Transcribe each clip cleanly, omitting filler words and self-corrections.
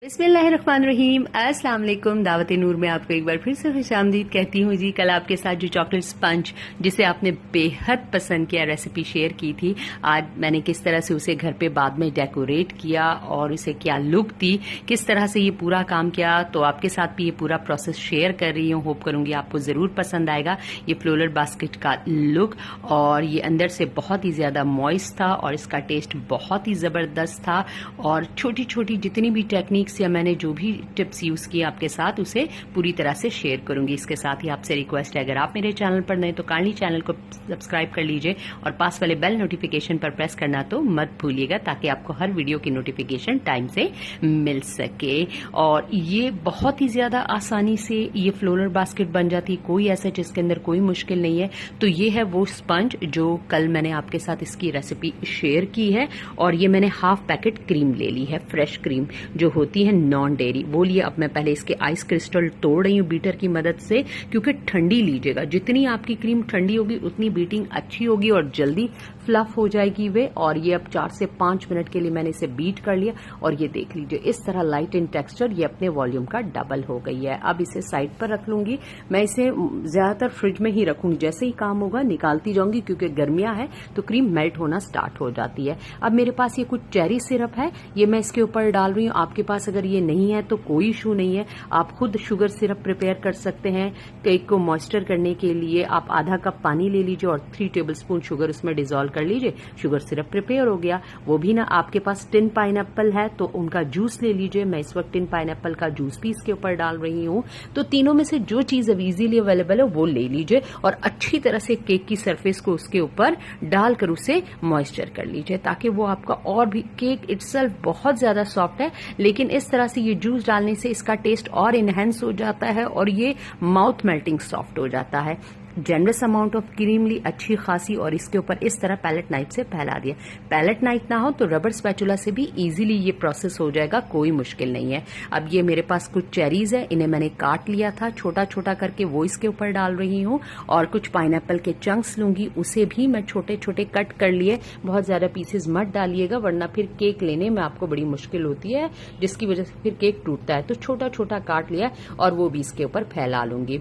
बिस्मिल्लाहिर्रहमानिर्रहीम। अस्सलाम वालेकुम। दावत नूर में आपको एक बार फिर से खुशामदीद कहती हूँ जी। कल आपके साथ जो चॉकलेट स्पंज जिसे आपने बेहद पसंद किया रेसिपी शेयर की थी, आज मैंने किस तरह से उसे घर पे बाद में डेकोरेट किया और उसे क्या लुक दी, किस तरह से ये पूरा काम किया, तो आपके साथ भी ये पूरा प्रोसेस शेयर कर रही हूँ। होप करूंगी आपको जरूर पसंद आएगा ये फ्लोरल बास्केट का लुक। और ये अंदर से बहुत ही ज्यादा मॉइस्ट था और इसका टेस्ट बहुत ही जबरदस्त था। और छोटी छोटी जितनी भी टेक्निक्स या मैंने जो भी टिप्स यूज किए आपके साथ उसे पूरी तरह से शेयर करूंगी। इसके साथ ही आपसे रिक्वेस्ट है, अगर आप मेरे चैनल पर नए तो काइंडली चैनल को सब्सक्राइब कर लीजिए और पास वाले बेल नोटिफिकेशन पर प्रेस करना तो मत भूलिएगा, ताकि आपको हर वीडियो की नोटिफिकेशन टाइम से मिल सके। और ये बहुत ही ज्यादा आसानी से ये फ्लोरल बास्केट बन जाती है, कोई ऐसा जिसके अंदर कोई मुश्किल नहीं है। तो ये है वो स्पंज जो कल मैंने आपके साथ इसकी रेसिपी शेयर की है। और ये मैंने हाफ पैकेट क्रीम ले ली है, फ्रेश क्रीम जो होती है नॉन डेयरी वो लिए। अब मैं पहले इसके आइस क्रिस्टल तोड़ रही हूँ बीटर की मदद से, क्योंकि ठंडी लीजिएगा, जितनी आपकी क्रीम ठंडी होगी उतनी बीटिंग अच्छी होगी और जल्दी फ्लफ हो जाएगी वे। और ये अब 4 से 5 मिनट के लिए मैंने इसे बीट कर लिया और ये देख लीजिए इस तरह लाइट इन टेक्सचर, ये अपने वॉल्यूम का डबल हो गई है। अब इसे साइड पर रख लूंगी। मैं इसे ज्यादातर फ्रिज में ही रखूंगी, जैसे ही काम होगा निकालती जाऊंगी, क्योंकि गर्मियां है तो क्रीम मेल्ट होना स्टार्ट हो जाती है। अब मेरे पास ये कुछ चेरी सिरप है, ये मैं इसके ऊपर डाल रही हूँ। आपके पास अगर ये नहीं है तो कोई इशू नहीं है, आप खुद शुगर सिरप प्रिपेयर कर सकते हैं। केक को मॉइस्चर करने के लिए आप आधा कप पानी ले लीजिए और 3 टेबलस्पून शुगर उसमें डिसॉल्व कर लीजिए, शुगर सिरप प्रिपेयर हो गया। वो भी ना आपके पास टिन पाइनएप्पल है तो उनका जूस ले लीजिए। मैं इस वक्त टिन पाइनएप्पल का जूस भी इसके ऊपर डाल रही हूँ। तो तीनों में से जो चीज अब इजीली अवेलेबल है वो ले लीजिए और अच्छी तरह से केक की सरफेस को उसके ऊपर डालकर उसे मॉइस्चर कर लीजिए, ताकि वो आपका और भी, केक इटसेल्फ बहुत ज्यादा सॉफ्ट है लेकिन इस तरह से ये जूस डालने से इसका टेस्ट और इनहेंस हो जाता है और ये माउथ मेल्टिंग सॉफ्ट हो जाता है। जनरस अमाउंट ऑफ क्रीम ली अच्छी खासी और इसके ऊपर इस तरह पैलेट नाइफ से फैला दिया। पैलेट नाइफ ना हो तो रबर स्पैचुला से भी इजीली ये प्रोसेस हो जाएगा, कोई मुश्किल नहीं है। अब ये मेरे पास कुछ चेरीज है, इन्हें मैंने काट लिया था छोटा छोटा करके, वो इसके ऊपर डाल रही हूँ। और कुछ पाइनएप्पल के चंक्स लूंगी, उसे भी मैं छोटे छोटे कट कर लिए। बहुत ज्यादा पीसेस मत डालिएगा वरना फिर केक लेने में आपको बड़ी मुश्किल होती है, जिसकी वजह से फिर केक टूटता है। तो छोटा छोटा काट लिया और वो भी इसके ऊपर फैला लूंगी।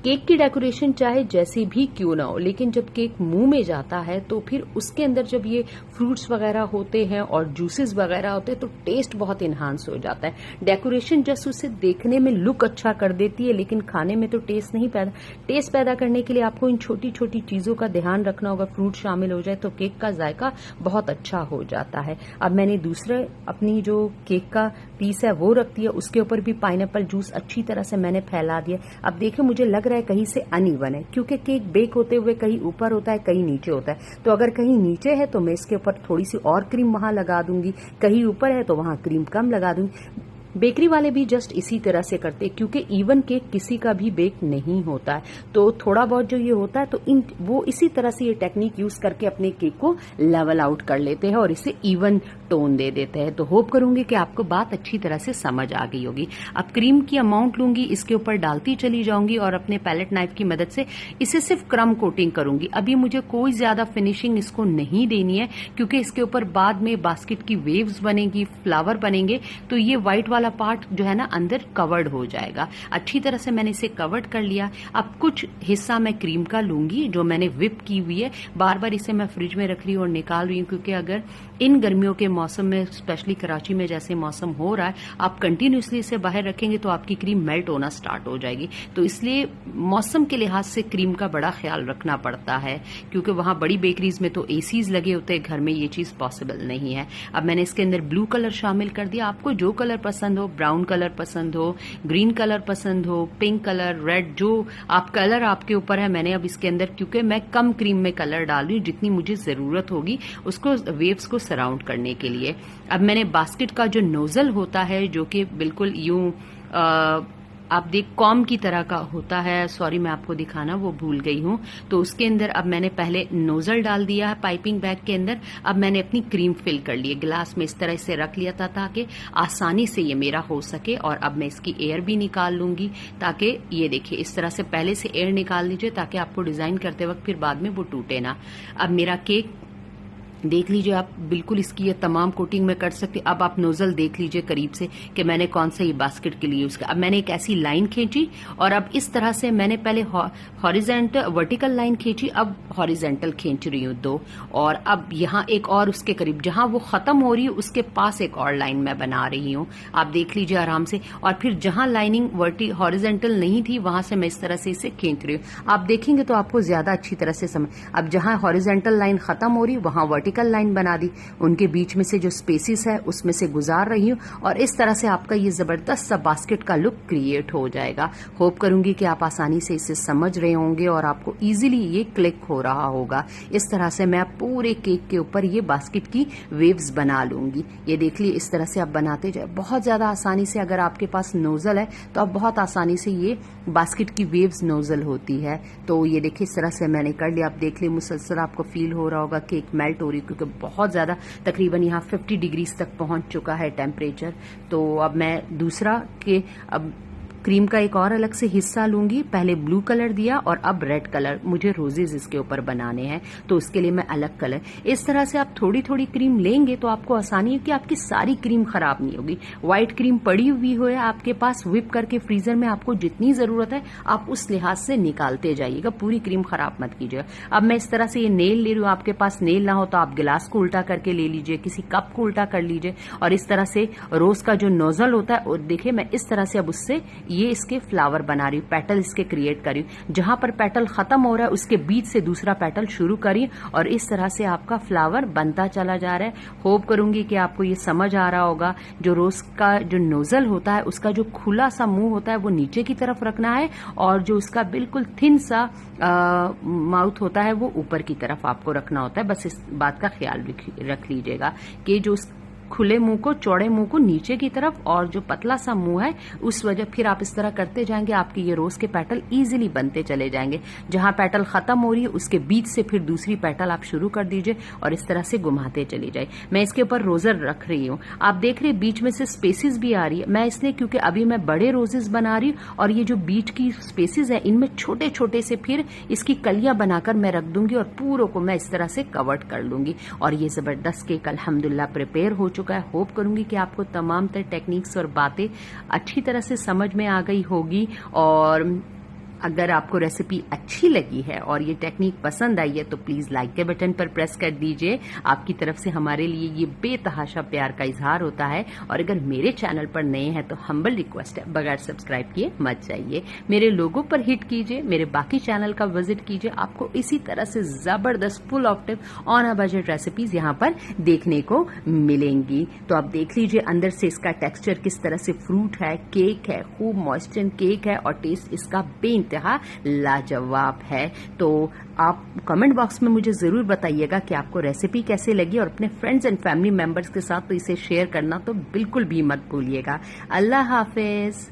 केक की डेकोरेशन चाहे जैसी भी क्यों ना हो, लेकिन जब केक मुंह में जाता है तो फिर उसके अंदर जब ये फ्रूट्स वगैरह होते हैं और जूसेस वगैरह होते हैं तो टेस्ट बहुत इन्हांस हो जाता है। डेकोरेशन जस्ट उसे देखने में लुक अच्छा कर देती है, लेकिन खाने में तो टेस्ट नहीं पैदा। टेस्ट पैदा करने के लिए आपको इन छोटी छोटी चीजों का ध्यान रखना होगा। फ्रूट शामिल हो जाए तो केक का जायका बहुत अच्छा हो जाता है। अब मैंने दूसरे अपनी जो केक का पीस है वो रख दिया, उसके ऊपर भी पाइनएप्पल जूस अच्छी तरह से मैंने फैला दिया। अब देखिए मुझे लग रहा है कहीं से अनइवन है, क्योंकि केक बेक होते हुए कहीं ऊपर होता है कहीं नीचे होता है। तो अगर कहीं नीचे है तो मैं इसके ऊपर थोड़ी सी और क्रीम वहां लगा दूंगी, कहीं ऊपर है तो वहां क्रीम कम लगा दूंगी। बेकरी वाले भी जस्ट इसी तरह से करते हैं, क्योंकि इवन केक किसी का भी बेक नहीं होता है। तो थोड़ा बहुत जो ये होता है तो वो इसी तरह से ये टेक्निक यूज करके अपने केक को लेवल आउट कर लेते हैं और इसे इवन टोन दे देते हैं। तो होप करूंगी कि आपको बात अच्छी तरह से समझ आ गई होगी। अब क्रीम की अमाउंट लूंगी, इसके ऊपर डालती चली जाऊंगी और अपने पैलेट नाइफ की मदद से इसे सिर्फ क्रम कोटिंग करूंगी। अभी मुझे कोई ज्यादा फिनिशिंग इसको नहीं देनी है, क्योंकि इसके ऊपर बाद में बास्केट की वेव्स बनेगी, फ्लावर बनेंगे, तो ये व्हाइट वाला पार्ट जो है ना अंदर कवर्ड हो जाएगा। अच्छी तरह से मैंने इसे कवर्ड कर लिया। अब कुछ हिस्सा मैं क्रीम का लूंगी जो मैंने विप की हुई है। बार बार इसे मैं फ्रिज में रख रही हूँ और निकाल रही हूँ, क्योंकि अगर इन गर्मियों के मौसम में, स्पेशली कराची में जैसे मौसम हो रहा है, आप कंटिन्यूसली इसे बाहर रखेंगे तो आपकी क्रीम मेल्ट होना स्टार्ट हो जाएगी। तो इसलिए मौसम के लिहाज से क्रीम का बड़ा ख्याल रखना पड़ता है, क्योंकि वहां बड़ी बेकरीज में तो एसीज लगे होते हैं, घर में ये चीज पॉसिबल नहीं है। अब मैंने इसके अंदर ब्लू कलर शामिल कर दिया। आपको जो कलर पसंद हो, ब्राउन कलर पसंद हो, ग्रीन कलर पसंद हो, पिंक कलर, रेड, जो आप कलर आपके ऊपर है। मैंने अब इसके अंदर, क्योंकि मैं कम क्रीम में कलर डाल रही हूँ, जितनी मुझे जरूरत होगी उसको, वेव्स को सराउंड करने के लिए। अब मैंने बास्केट का जो नोजल होता है, जो कि बिल्कुल यूं आप देख कॉम की तरह का होता है, सॉरी मैं आपको दिखाना वो भूल गई हूं। तो उसके अंदर अब मैंने पहले नोजल डाल दिया है पाइपिंग बैग के अंदर। अब मैंने अपनी क्रीम फिल कर ली है, गिलास में इस तरह से रख लिया था ताकि आसानी से ये मेरा हो सके। और अब मैं इसकी एयर भी निकाल लूंगी, ताकि ये देखिए इस तरह से पहले से एयर निकाल लीजिए, ताकि आपको डिजाइन करते वक्त फिर बाद में वो टूटे ना। अब मेरा केक देख लीजिए आप, बिल्कुल इसकी ये तमाम कोटिंग में कर सकते। अब आप नोजल देख लीजिए करीब से कि मैंने कौन सा ये बास्केट के लिए यूज किया। अब मैंने एक ऐसी लाइन खींची और अब इस तरह से मैंने पहले हॉरिजेंटल वर्टिकल लाइन खींची, अब हॉरिजेंटल खींच रही हूँ 2, और अब यहाँ एक और उसके करीब जहां वो खत्म हो रही है उसके पास एक और लाइन मैं बना रही हूँ। आप देख लीजिए आराम से, और फिर जहां लाइनिंग हॉरिजेंटल नहीं थी वहां से मैं इस तरह से इसे खींच रही हूँ। आप देखेंगे तो आपको ज्यादा अच्छी तरह से समझ। अब जहां हॉरिजेंटल लाइन खत्म हो रही है वहां वर्टिकल लाइन बना दी, उनके बीच में से जो स्पेसिस है उसमें से गुजार रही हूँ, और इस तरह से आपका ये जबरदस्त सा बास्केट का लुक क्रिएट हो जाएगा। होप करूंगी कि आप आसानी से इसे समझ रहे होंगे और आपको इजीली ये क्लिक हो रहा होगा। इस तरह से मैं पूरे केक के ऊपर ये बास्केट की वेव्स बना लूंगी। ये देख लिए, इस तरह से आप बनाते जाए बहुत ज्यादा आसानी से। अगर आपके पास नोजल है तो आप बहुत आसानी से ये बास्केट की वेव्स नोजल होती है। तो ये देखिए इस तरह से मैंने कर लिया। आप देख लिए मुसलसल आपको फील हो रहा होगा केक मेल्ट हो रही, क्योंकि बहुत ज्यादा तकरीबन यहाँ 50 डिग्रीज तक पहुंच चुका है टेम्परेचर। तो अब मैं दूसरा के अब क्रीम का एक और अलग से हिस्सा लूंगी। पहले ब्लू कलर दिया और अब रेड कलर, मुझे रोजेज इसके ऊपर बनाने हैं तो उसके लिए मैं अलग कलर। इस तरह से आप थोड़ी थोड़ी क्रीम लेंगे तो आपको आसानी है कि आपकी सारी क्रीम खराब नहीं होगी। व्हाइट क्रीम पड़ी हुई हो आपके पास, व्हिप करके फ्रीजर में आपको जितनी जरूरत है आप उस लिहाज से निकालते जाइएगा, पूरी क्रीम खराब मत कीजिएगा। अब मैं इस तरह से ये नेल ले रही हूँ। आपके पास नेल ना हो तो आप गिलास को उल्टा करके ले लीजिए, किसी कप को उल्टा कर लीजिए, और इस तरह से रोज का जो नोजल होता है, और देखिए मैं इस तरह से अब उससे ये इसके फ्लावर बना रही हूँ, पेटल इसके क्रिएट कर रही हूँ। जहां पर पेटल खत्म हो रहा है उसके बीच से दूसरा पेटल शुरू करिए, और इस तरह से आपका फ्लावर बनता चला जा रहा है। होप करूंगी कि आपको ये समझ आ रहा होगा। जो रोज का जो नोजल होता है उसका जो खुला सा मुंह होता है वो नीचे की तरफ रखना है, और जो उसका बिल्कुल थिन सा माउथ होता है वो ऊपर की तरफ आपको रखना होता है। बस इस बात का ख्याल रख लीजिएगा कि जो खुले मुंह को, चौड़े मुंह को नीचे की तरफ, और जो पतला सा मुंह है उस वजह, फिर आप इस तरह करते जाएंगे आपके ये रोज के पेटल इजीली बनते चले जाएंगे। जहां पेटल खत्म हो रही है उसके बीच से फिर दूसरी पेटल आप शुरू कर दीजिए और इस तरह से घुमाते चली जाए। मैं इसके ऊपर रोजर रख रही हूँ। आप देख रहे बीच में से स्पेसिस भी आ रही है, मैं इसलिए क्योंकि अभी मैं बड़े रोजेस बना रही हूँ, और ये जो बीच की स्पेसिस है इनमें छोटे छोटे से फिर इसकी कलियां बनाकर मैं रख दूंगी और पूरों को मैं इस तरह से कवर्ड कर लूंगी। और ये जबरदस्त केक अल्हम्दुलिल्लाह प्रिपेयर हो चुका है। होप करूंगी कि आपको तमाम तरह टेक्निक्स और बातें अच्छी तरह से समझ में आ गई होगी, और अगर आपको रेसिपी अच्छी लगी है और ये टेक्निक पसंद आई है तो प्लीज लाइक के बटन पर प्रेस कर दीजिए। आपकी तरफ से हमारे लिए ये बेतहाशा प्यार का इजहार होता है। और अगर मेरे चैनल पर नए हैं तो हम्बल रिक्वेस्ट है, बगैर सब्सक्राइब किए मत जाइए। मेरे लोगों पर हिट कीजिए, मेरे बाकी चैनल का विजिट कीजिए। आपको इसी तरह से जबरदस्त full of tip on a budget recipes यहाँ पर देखने को मिलेंगी। तो आप देख लीजिए अंदर से इसका टेक्सचर किस तरह से फ्रूट है, केक है, खूब मॉइस्चर केक है, और टेस्ट इसका लाजवाब है। तो आप कमेंट बॉक्स में मुझे जरूर बताइएगा कि आपको रेसिपी कैसे लगी, और अपने फ्रेंड्स एंड फैमिली मेंबर्स के साथ तो इसे शेयर करना तो बिल्कुल भी मत भूलिएगा। अल्लाह हाफिज।